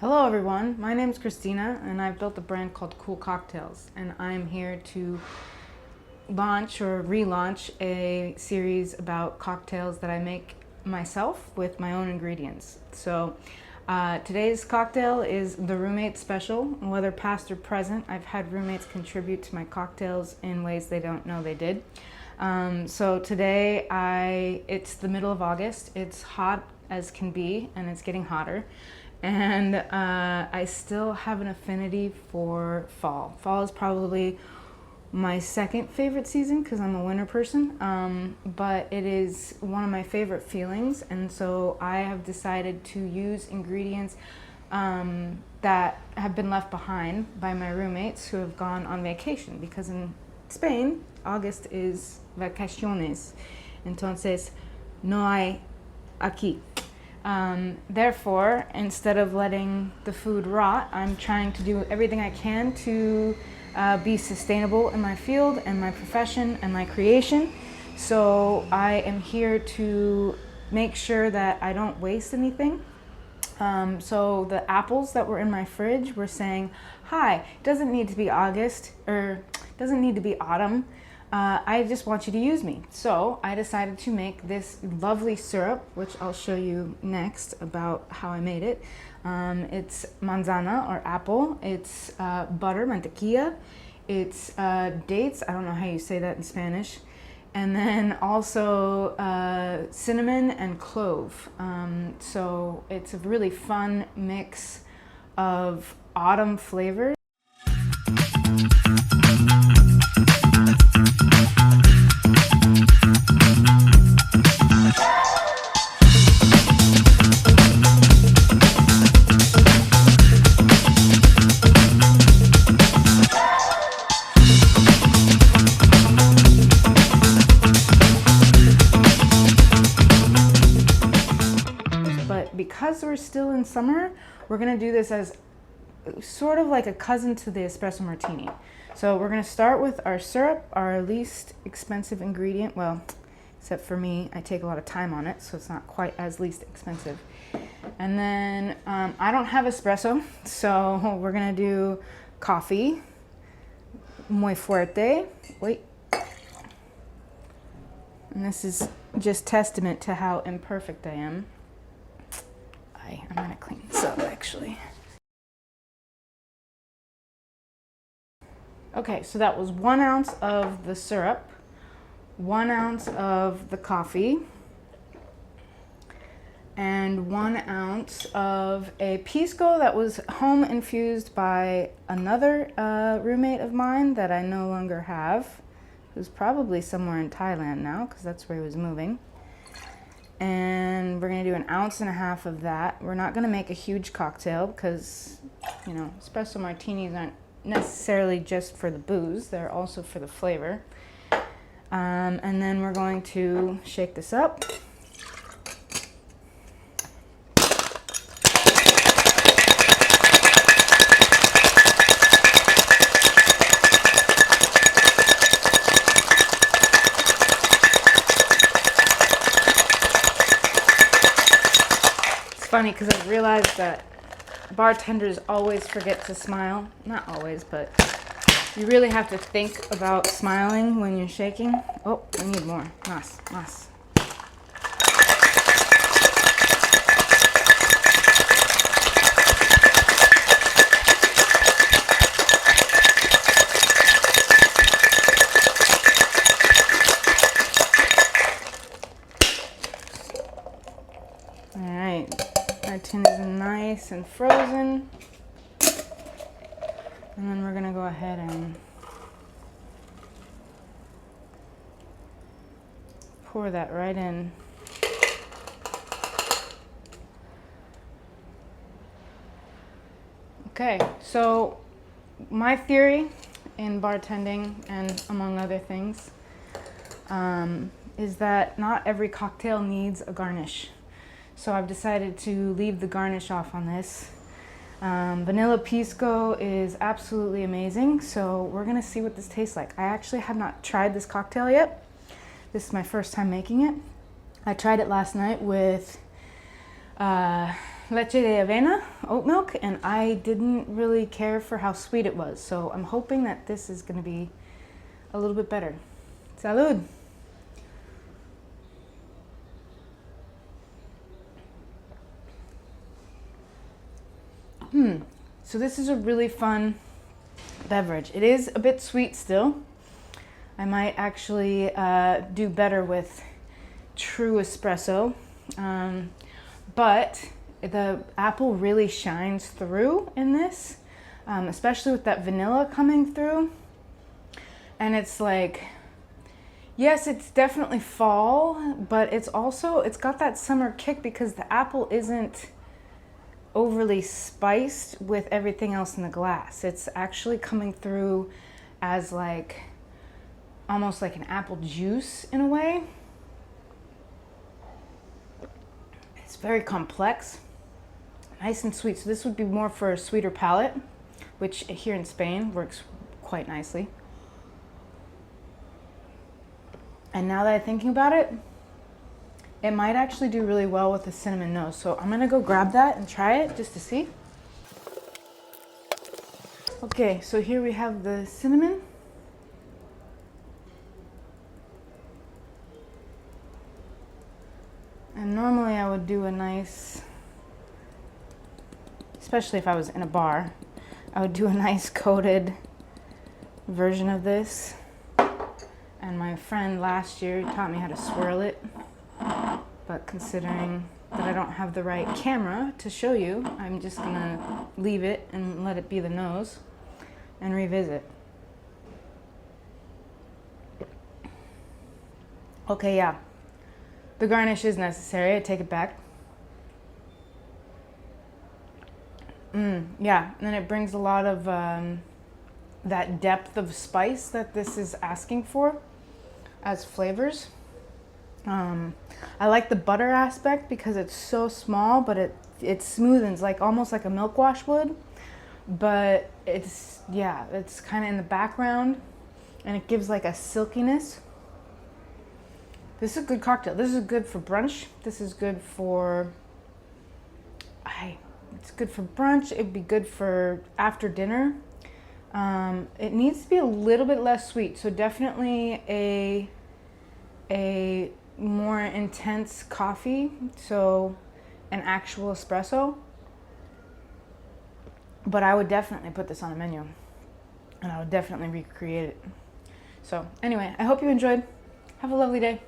Hello everyone, my name is Christina and I've built a brand called CUhlCocktails, and I'm here to launch or relaunch a series about cocktails that I make myself with my own ingredients. So today's cocktail is the roommate special. Whether past or present, I've had roommates contribute to my cocktails in ways they don't know they did. So today it's the middle of August, it's hot as can be and it's getting hotter. And I still have an affinity for fall. Fall is probably my second favorite season because I'm a winter person, but it is one of my favorite feelings, and so I have decided to use ingredients that have been left behind by my roommates who have gone on vacation, because in Spain, August is vacaciones, entonces no hay aquí. Therefore, instead of letting the food rot, I'm trying to do everything I can to be sustainable in my field and my profession and my creation. So I am here to make sure that I don't waste anything. So the apples that were in my fridge were saying, hi, it doesn't need to be August, or doesn't need to be autumn. I just want you to use me. So I decided to make this lovely syrup, which I'll show you next about how I made it. It's manzana, or apple. It's butter, mantequilla. It's dates. I don't know how you say that in Spanish. And then also cinnamon and clove. So it's a really fun mix of autumn flavors. Because we're still in summer, we're gonna do this as sort of like a cousin to the Espresso Martini. So we're gonna start with our syrup, our least expensive ingredient. Well, except for me, I take a lot of time on it, so it's not quite as least expensive. And then I don't have espresso, so we're gonna do coffee, muy fuerte. Wait. And this is just testament to how imperfect I am. I'm gonna clean this up actually. Okay, so that was 1 ounce of the syrup, 1 ounce of the coffee, and 1 ounce of a pisco that was home infused by another roommate of mine that I no longer have, who's probably somewhere in Thailand now because that's where he was moving. And we're gonna do 1.5 ounces of that. We're not gonna make a huge cocktail because, you know, espresso martinis aren't necessarily just for the booze, they're also for the flavor. And then we're going to shake this up. Funny because I realized that bartenders always forget to smile. Not always, but you really have to think about smiling when you're shaking. Oh, I need more. Más. All right. Our tin is nice and frozen. And then we're gonna go ahead and pour that right in. Okay, so my theory in bartending, and among other things, is that not every cocktail needs a garnish. So I've decided to leave the garnish off on this. Vanilla pisco is absolutely amazing, so we're gonna see what this tastes like. I actually have not tried this cocktail yet. This is my first time making it. I tried it last night with leche de avena, oat milk, and I didn't really care for how sweet it was. So I'm hoping that this is gonna be a little bit better. Salud. So this is a really fun beverage. It is a bit sweet still. I might actually do better with true espresso, but the apple really shines through in this, especially with that vanilla coming through. And it's like, yes, it's definitely fall, but it's got that summer kick because the apple isn't overly spiced with everything else in the glass. It's actually coming through as like almost like an apple juice in a way. It's very complex, nice and sweet. So this would be more for a sweeter palate, which here in Spain works quite nicely. And now that I'm thinking about it, it might actually do really well with a cinnamon nose. So I'm gonna go grab that and try it just to see. Okay, so here we have the cinnamon. And normally I would do a nice, especially if I was in a bar, I would do a nice coated version of this. And my friend last year taught me how to swirl it. But considering that I don't have the right camera to show you, I'm just gonna leave it and let it be the nose and revisit. Okay, yeah. The garnish is necessary, I take it back. Yeah, and then it brings a lot of that depth of spice that this is asking for as flavors. I like the butter aspect because it's so small, but it smoothens like almost like a milk wash would. But it's kind of in the background, and it gives like a silkiness. This is a good cocktail. This is good for brunch. This is good for, it's good for brunch. It'd be good for after dinner. It needs to be a little bit less sweet. So definitely a more intense coffee. So an actual espresso. But I would definitely put this on a menu, and I would definitely recreate it. So anyway, I hope you enjoyed. Have a lovely day.